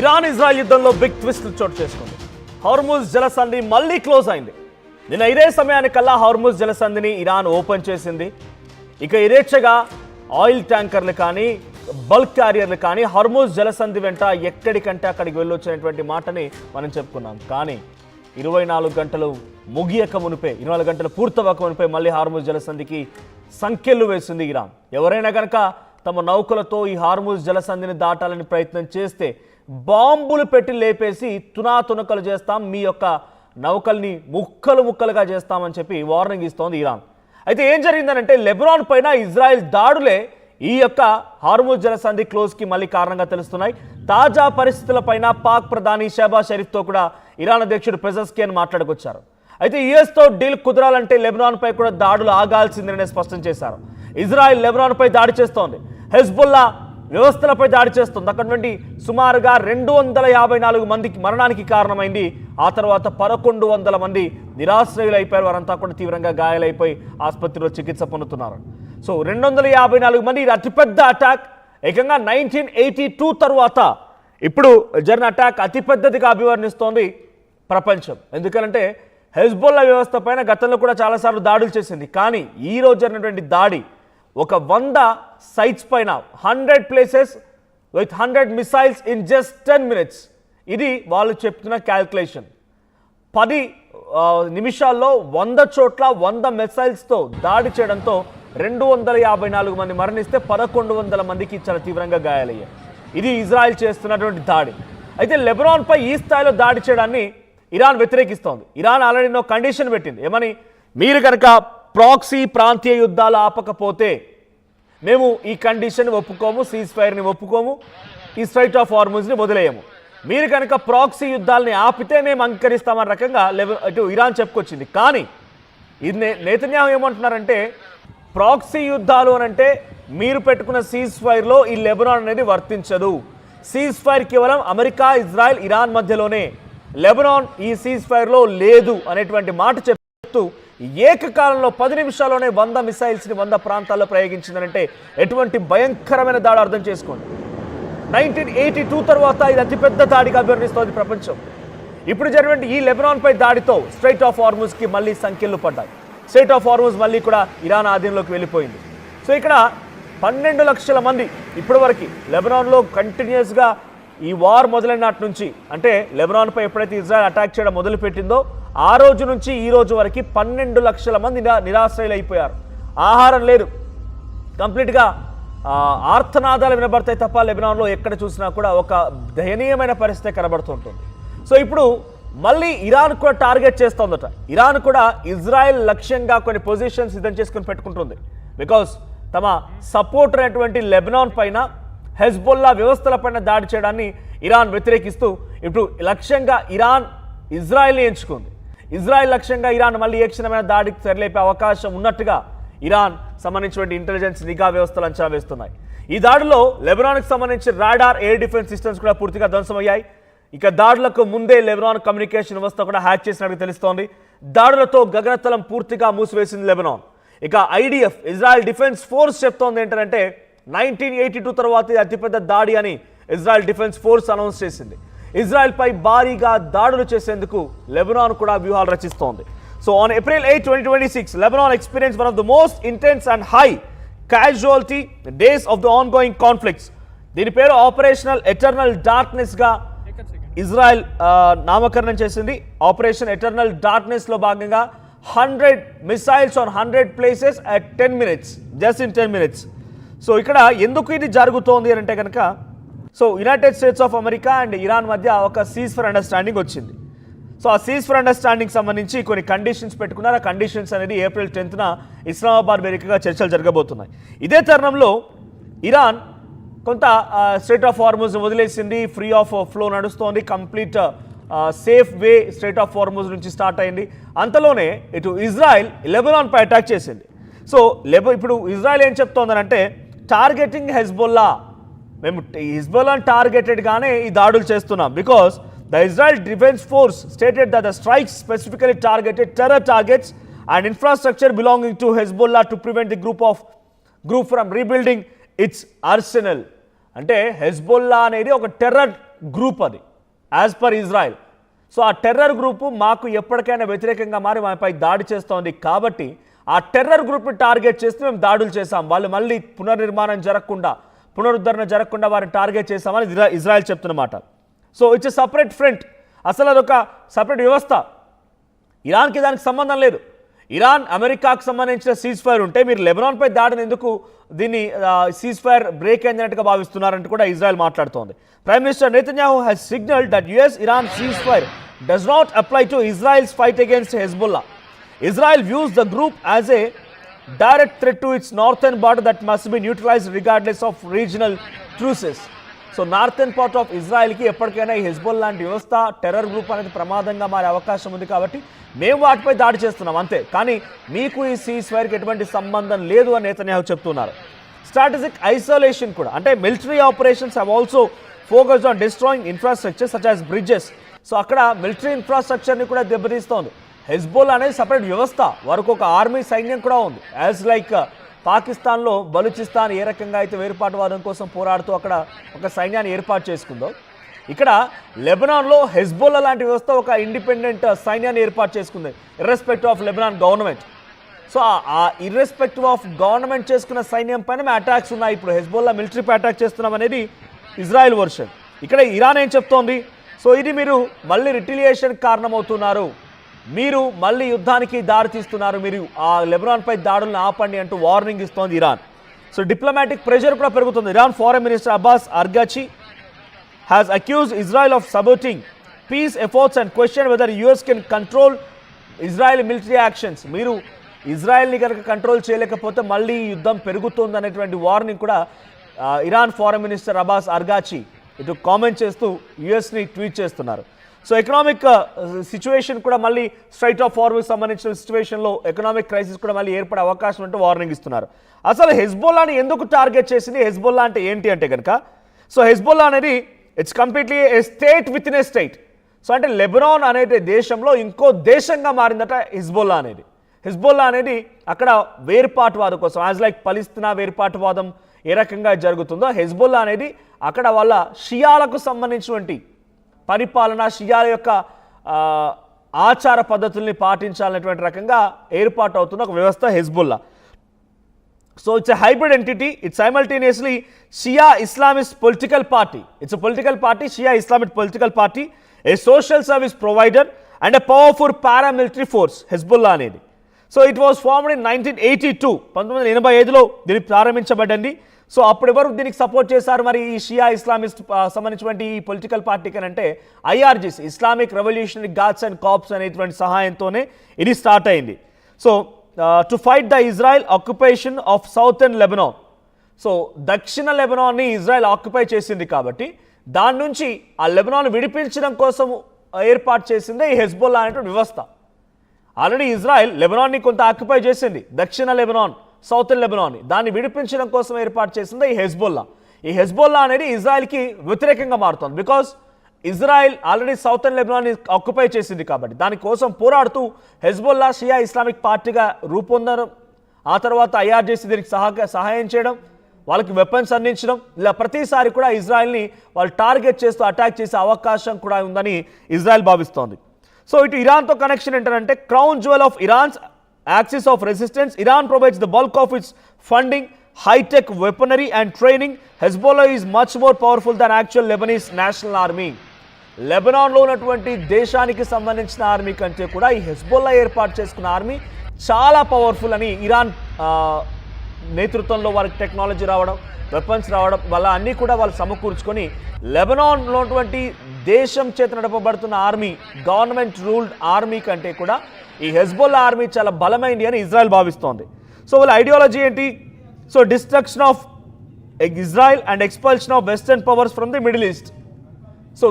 Iran Israel యుద్ధంలో big twist చోటు చేసుకుంది. హార్ముజ్ జలసంధి మళ్ళీ క్లోజ్ అయింది. నిన్న ఇదే సమయానికల్లా హార్ముజ్ జలసంధిని ఇరాన్ ఓపెన్ చేసింది. ఇక యథేచ్ఛగా ఆయిల్ ట్యాంకర్లు కానీ బల్క్ క్యారియర్లు కానీ హార్ముజ్ జలసంధి వెంట ఎక్కడికంటే అక్కడికి వెళ్ళొచ్చినటువంటి మాటని మనం చెప్పుకున్నాం. కానీ 24 గంటలు ముగియక మునిపే 24 గంటలు పూర్తవక మునిపే మళ్ళీ హార్ముజ్ జలసంధికి సంఖ్యలు వేసింది ఇరాన్. ఎవరైనా కనుక తమ నౌకలతో ఈ హార్ముజ్ జలసంధిని దాటాలని ప్రయత్నం చేస్తే బాంబులు పెట్టి లేపేసి తునాతునకలు చేస్తాం, మీ యొక్క నౌకల్ని ముక్కలు ముక్కలుగా చేస్తామని చెప్పి వార్నింగ్ ఇస్తోంది ఇరాన్. అయితే ఏం జరిగిందనంటే లెబనాన్ పైన ఇజ్రాయెల్ దాడులే ఈ యొక్క హార్ముజ్ జలసంధి క్లోజ్కి మళ్ళీ కారణంగా తెలుస్తున్నాయి. తాజా పరిస్థితులపైన పాక్ ప్రధాని షహబాజ్ షరీఫ్తో కూడా ఇరాన్ అధ్యక్షుడు పెజెస్కియాన్ మాట్లాడుకొచ్చారు. అయితే యుఎస్తో డీల్ కుదరాలంటే లెబనాన్పై కూడా దాడులు ఆగాల్సిందని స్పష్టం చేశారు. ఇజ్రాయెల్ లెబనాన్పై దాడి చేస్తోంది, హెజ్బుల్లా వ్యవస్థలపై దాడి చేస్తుంది. అక్కడ నుండి సుమారుగా 254 మందికి మరణానికి కారణమైంది. ఆ తర్వాత 1100 మంది నిరాశ్రయులు అయిపోయారు. వారంతా కూడా తీవ్రంగా గాయాలైపోయి ఆసుపత్రిలో చికిత్స పొందుతున్నారు. సో 254 మంది, ఇది అతిపెద్ద అటాక్. ఏకంగా 1982 తర్వాత ఇప్పుడు జరిగిన అటాక్ అతిపెద్దదిగా అభివర్ణిస్తోంది ప్రపంచం. ఎందుకంటే హెజ్బుల్లా వ్యవస్థ పైన గతంలో కూడా చాలాసార్లు దాడులు చేసింది. కానీ ఈ రోజు జరిగినటువంటి దాడి ఒక 100 సైట్స్ పైన 100 places with 100 missiles in just 10 minutes. ఇది వాళ్ళు చెప్తున్న క్యాల్కులేషన్. 10 నిమిషాల్లో 100 చోట్ల 100 మిసైల్స్తో దాడి చేయడంతో 254 మంది మరణిస్తే 1100 మందికి చాలా తీవ్రంగా గాయాలయ్యాయి. ఇది ఇజ్రాయెల్ చేస్తున్నటువంటి దాడి. అయితే లెబనాన్పై ఈ స్థాయిలో దాడి చేయడాన్ని ఇరాన్ వ్యతిరేకిస్తోంది. ఇరాన్ ఆల్రెడీ నో కండిషన్ పెట్టింది. ఏమని? మీరు కనుక ప్రాక్సీ ప్రాంతీయ యుద్ధాలు ఆపకపోతే మేము ఈ కండిషన్ ఒప్పుకోము, సీజ్ ఫైర్ని ఒప్పుకోము, ఈ స్ట్రైట్ ఆఫ్ హార్ముజ్ని వదిలేయము. మీరు కనుక ప్రాక్సీ యుద్ధాలని ఆపితే మేము అంగీకరిస్తామన్న రకంగా ఇటు ఇరాన్ చెప్పుకొచ్చింది. కానీ ఇది నేతన్యాహు ఏమంటున్నారంటే ప్రాక్సీ యుద్ధాలు అని అంటే మీరు పెట్టుకున్న సీజ్ ఫైర్లో ఈ లెబనాన్ అనేది వర్తించదు. సీజ్ ఫైర్ కేవలం అమెరికా, ఇజ్రాయెల్, ఇరాన్ మధ్యలోనే, లెబనాన్ ఈ సీజ్ ఫైర్లో లేదు అనేటువంటి మాట చెప్తూ ఏకకాలంలో 10 నిమిషాల్లోనే 100 మిసైల్స్ని 100 ప్రాంతాల్లో ప్రయోగించిందనంటే ఎటువంటి భయంకరమైన దాడి అర్థం చేసుకోండి. 1982 తర్వాత ఇది అతిపెద్ద దాడిగా అభివర్ణిస్తోంది ప్రపంచం. ఇప్పుడు జరిగిన ఈ లెబనాన్పై దాడితో స్ట్రైట్ ఆఫ్ హార్ముజ్కి మళ్ళీ సంఖ్యలు పడ్డాయి. స్ట్రైట్ ఆఫ్ హార్ముజ్ మళ్ళీ కూడా ఇరాన్ ఆధీనంలోకి వెళ్ళిపోయింది. సో ఇక్కడ 12 లక్షల మంది ఇప్పటివరకు లెబనాన్లో కంటిన్యూస్గా ఈ వార్ మొదలైన నాటి నుంచి, అంటే లెబనాన్పై ఎప్పుడైతే ఇజ్రాయెల్ అటాక్ చేయడం మొదలుపెట్టిందో ఆ రోజు నుంచి ఈ రోజు వరకు 12 లక్షల మంది నిరాశ్రయులు అయిపోయారు. ఆహారం లేదు, కంప్లీట్గా ఆర్తనాదాలు వినబడతాయి తప్ప లెబనాన్లో ఎక్కడ చూసినా కూడా ఒక దయనీయమైన పరిస్థితి కనబడుతుంటుంది. సో ఇప్పుడు మళ్ళీ ఇరాన్ కూడా టార్గెట్ చేస్తోందట. ఇరాన్ కూడా ఇజ్రాయెల్ లక్ష్యంగా కొన్ని పొజిషన్స్ సిద్ధం చేసుకుని పెట్టుకుంటుంది. బికాస్ తమ సపోర్ట్ అయినటువంటి లెబనాన్ పైన, హెజ్బుల్లా వ్యవస్థల పైన దాడి చేయడాన్ని ఇరాన్ వ్యతిరేకిస్తూ ఇప్పుడు లక్ష్యంగా ఇరాన్ ఇజ్రాయెల్ని ఎంచుకుంది. ఇజ్రాయెల్ లక్ష్యంగా ఇరాన్ మళ్ళీ ఏ క్షణమైన దాడికి తెరలేపే అవకాశం ఉన్నట్టుగా ఇరాన్ సంబంధించినటువంటి ఇంటెలిజెన్స్ నిఘా వ్యవస్థలు అంచనా వేస్తున్నాయి. ఈ దాడిలో లెబనాన్కి సంబంధించి రాడార్, ఎయిర్ డిఫెన్స్ సిస్టమ్స్ కూడా పూర్తిగా ధ్వంసమయ్యాయి. ఇక దాడులకు ముందే లెబనాన్ కమ్యూనికేషన్ వ్యవస్థ కూడా హ్యాక్ చేసినట్టు తెలుస్తోంది. దాడులతో గగనతలం పూర్తిగా మూసివేసింది లెబనాన్. ఇక ఐడిఎఫ్, ఇజ్రాయెల్ డిఫెన్స్ ఫోర్స్ చెప్తోంది ఏంటంటే 1982 తర్వాత ఇది అతిపెద్ద దాడి అని ఇజ్రాయెల్ డిఫెన్స్ ఫోర్స్ అనౌన్స్ చేసింది. ఇజ్రాయెల్పై భారీగా దాడులు చేసేందుకు లెబనాన్ కూడా వ్యూహాలు రచిస్తోంది. So on April 8, 2026, Lebanon experienced one of the most intense and high casualty days of the ongoing conflicts. దీని పేరు ఆపరేషనల్ ఎటర్నల్ డార్క్నెస్గా ఇజ్రాయెల్ నామకరణం చేసింది. ఆపరేషన్ ఎటర్నల్ డార్క్నెస్లో భాగంగా 100 missiles on 100 places at 10 minutes, just in 10 minutes. So ఇక్కడ ఎందుకు ఇది జరుగుతోంది అని అంటే కనుక, so United states of America and Iran మధ్య ఒక సీజ్ ఫర్ అండర్స్టాండింగ్ వచ్చింది. సో ఆ సీజ్ ఫర్ అండర్స్టాండింగ్ సంబంధించి కొన్ని కండిషన్స్ పెట్టుకున్నారు. ఆ కండిషన్స్ అనేది April 10న ఇస్లామాబాద్ వేదికగా చర్చలు జరగబోతున్నాయి. ఇదే తరుణంలో ఇరాన్ కొంత స్ట్రైట్ ఆఫ్ హార్ముజ్ వదిలేసింది, ఫ్రీ ఆఫ్ ఫ్లో నడుస్తోంది, complete safe way straight of Hormuz నుంచి స్టార్ట్ అయింది. అంతలోనే ఇటు ఇజ్రాయెల్ లెబనాన్పై అటాక్ చేసింది. సో ఇప్పుడు ఇజ్రాయెల్ ఏం చెప్తోందనంటే టార్గెటింగ్ హెజ్బుల్లా, మేము హిజ్బుల్లాని టార్గెటెడ్గానే ఈ దాడులు చేస్తున్నాం. Because the Israel defence force stated that the strikes specifically targeted terror targets and infrastructure belonging to Hezbollah to prevent the group from rebuilding it's Arsenal. అంటే Hezbollah అనేది ఒక terror group అది as per Israel. So ఆ terror group మాకు ఎప్పటికైనా వ్యతిరేకంగా మారి మాపై దాడి చేస్తోంది కాబట్టి ఆ టెర్రర్ గ్రూప్ని టార్గెట్ చేస్తూ మేము దాడులు చేశాం, వాళ్ళు మళ్ళీ పునరుద్ధరణ జరగకుండా వారిని టార్గెట్ చేశామని ఇజ్రాయెల్ చెప్తున్నమాట. So it's a separate front, అసలు అదొక సపరేట్ వ్యవస్థ. ఇరాన్కి దానికి సంబంధం లేదు. ఇరాన్ అమెరికాకు సంబంధించిన సీజ్ ఫైర్ ఉంటే మీరు లెబనాన్పై దాడిని ఎందుకు దీన్ని సీజ్ ఫైర్ బ్రేక్ అయినట్టుగా భావిస్తున్నారంటూ కూడా ఇజ్రాయెల్ మాట్లాడుతోంది. Prime minister Netanyahu has signalled that US-Iran ceasefire does not apply to Israel's fight against Hezbollah. Israel views the group as a direct threat to its northern border that must be neutralized regardless of regional truces. So northern part of ఇజ్రాయెల్కి ఎప్పటికైనా ఈ Hezbollah లాంటి వ్యవస్థ terror group అనేది ప్రమాదంగా మారే అవకాశం ఉంది కాబట్టి మేము వాటిపై దాడి చేస్తున్నాం అంతే, కానీ మీకు ఈ సీజ్ ఫైర్కి ఎటువంటి సంబంధం లేదు అని నెతన్యాహు చెప్తున్నారు. స్ట్రాటజిక్ ఐసోలేషన్ కూడా, అంటే military operations have also focused on destroying infrastructure such as bridges. So అక్కడ మిలిటరీ ఇన్ఫ్రాస్ట్రక్చర్ని కూడా దెబ్బతీస్తోంది. హెజ్బుల్లా అనేది సపరేట్ వ్యవస్థ, వారికి ఒక ఆర్మీ సైన్యం కూడా ఉంది. యాజ్ లైక్ పాకిస్తాన్లో బలూచిస్తాన్ ఏ రకంగా అయితే వేరుపాటువాదం కోసం పోరాడుతూ అక్కడ ఒక సైన్యాన్ని ఏర్పాటు చేసుకుందో, ఇక్కడ లెబనాన్లో హెజ్బుల్లా లాంటి వ్యవస్థ ఒక ఇండిపెండెంట్ సైన్యాన్ని ఏర్పాటు చేసుకుంది irrespective of Lebanon government. So ఆ ఇర్రెస్పెక్టివ్ ఆఫ్ గవర్నమెంట్ చేసుకున్న సైన్యం పైన అటాక్స్ ఉన్నాయి. ఇప్పుడు హెజ్బుల్లా మిలిటరీపై అటాక్ చేస్తున్నాం అనేది ఇజ్రాయెల్ వర్షన్. ఇక్కడ ఇరాన్ ఏం చెప్తోంది, సో ఇది మీరు మళ్ళీ రిటిలియేషన్ కారణమవుతున్నారు, మీరు మళ్ళీ యుద్ధానికి దారి తీస్తున్నారు, మీరు ఆ లెబనాన్పై దాడులను ఆపండి అంటూ వార్నింగ్ ఇస్తోంది ఇరాన్. సో డిప్లొమాటిక్ ప్రెషర్ కూడా పెరుగుతుంది. Iran foreign minister Abbas Araghchi has accused Israel of sabotaging peace efforts and question whether US can control Israel military actions. మీరు ఇజ్రాయెల్ని కనుక కంట్రోల్ చేయలేకపోతే మళ్ళీ యుద్ధం పెరుగుతుంది అనేటువంటి వార్నింగ్ కూడా ఇరాన్ ఫారెన్ మినిస్టర్ అబ్బాస్ అర్గాచి ఇటు కామెంట్ చేస్తూ యుఎస్ని ట్వీట్ చేస్తున్నారు. సో ఎకనామిక్ సిచ్యువేషన్ కూడా మళ్ళీ స్ట్రైట్ ఆఫ్ హార్మూజ్కి సంబంధించిన సిచ్యువేషన్లో ఎకనామిక్ క్రైసిస్ కూడా మళ్ళీ ఏర్పడే అవకాశం అంటూ వార్నింగ్ ఇస్తున్నారు. అసలు హెజ్బుల్లాని ఎందుకు టార్గెట్ చేసింది, హెజ్బుల్లా అంటే ఏంటి అంటే కనుక, సో హెజ్బుల్లా అనేది it's completely A state with in a state. So అంటే లెబనాన్ అనే దేశంలో ఇంకో దేశంగా మారిందట హిజ్బుల్లా అనేది. హిజ్బుల్లా అనేది అక్కడ వేర్పాటువాదం కోసం, యాజ్ లైక్ పలిస్తీనా వేర్పాటువాదం ఏ రకంగా జరుగుతుందో, హెజ్బుల్లా అనేది అక్కడ వాళ్ళ షియాలకు సంబంధించినటువంటి పరిపాలన, షియాల యొక్క ఆచార పద్ధతుల్ని పాటించాలనేటువంటి రకంగా ఏర్పాటు అవుతున్న ఒక వ్యవస్థ Hezbollah. So it's a hybrid entity, it's simultaneously Shia Islamist political party. It's a political party, Shia Islamic political party, a social service provider and a powerful paramilitary force Hezbollah అనేది. So it was formed in 1982, 1985లో దీన్ని ప్రారంభించబడింది. So అప్పుడు ఎవరు దీనికి support చేశారు మరి ఈ షియా ఇస్లామిస్ట్ సంబంధించినటువంటి ఈ పొలిటికల్ పార్టీకి అంటే IRGC, Islamic revolutionary guards and corps అనేటువంటి సహాయంతోనే ఇది స్టార్ట్ అయింది. So to fight the Israel occupation of southern Lebanon. So దక్షిణ లెబనాన్ని ఇజ్రాయెల్ ఆక్యుపై చేసింది కాబట్టి దాని నుంచి ఆ లెబనాన్ విడిపించడం కోసం ఏర్పాటు చేసిందే ఈ హెజ్బుల్లా అనేటువంటి వ్యవస్థ. ఆల్రెడీ ఇజ్రాయెల్ లెబనాన్ని కొంత ఆక్యుపై చేసింది, దక్షిణ లెబనాన్ సౌతర్న్ లెబనాన్ని, దాన్ని విడిపించడం కోసం ఏర్పాటు చేసిందే ఈ హెజ్బుల్లా. ఈ హెజ్బుల్లా అనేది ఇజ్రాయెల్కి వ్యతిరేకంగా మారుతుంది. బికాజ్ ఇజ్రాయెల్ ఆల్రెడీ సౌతర్న్ లెబనాన్ని ఆక్యుపై చేసింది కాబట్టి దానికోసం పోరాడుతూ హెజ్బుల్లా షియా ఇస్లామిక్ పార్టీగా రూపొందడం, ఆ తర్వాత IRGC దీనికి సహాయం చేయడం, వాళ్ళకి వెపన్స్ అందించడం, ఇలా ప్రతిసారి కూడా ఇజ్రాయెల్ని వాళ్ళు టార్గెట్ చేస్తూ అటాక్ చేసే అవకాశం కూడా ఉందని ఇజ్రాయెల్ భావిస్తోంది. సో ఇటు ఇరాన్తో కనెక్షన్ ఏంటంటే crown jewel of Iran's axis of resistance, Iran provides the bulk of its funding, high-tech weaponry and training. Hezbollah is much more powerful than actual Lebanese national army. లెబనాన్లో ఉన్నటువంటి దేశానికి సంబంధించిన army కంటే కూడా ఈ Hezbollah ఏర్పాటు చేసుకున్న army చాలా powerful అని ఇరాన్ నేతృత్వంలో వారికి టెక్నాలజీ రావడం, వెపన్స్ రావడం వల్ల అన్నీ కూడా వాళ్ళు సమకూర్చుకొని లెబనాన్లో ఉన్నటువంటి దేశం చేత నడపబడుతున్న ఆర్మీ, గవర్నమెంట్ రూల్డ్ ఆర్మీ కంటే కూడా ఈ హెజ్బుల్లా ఆర్మీ చాలా బలమైంది అని ఇజ్రాయెల్ భావిస్తోంది. సో వాళ్ళ ఐడియాలజీ ఏంటి, so destruction of Israel and expulsion of western powers from the middle east. So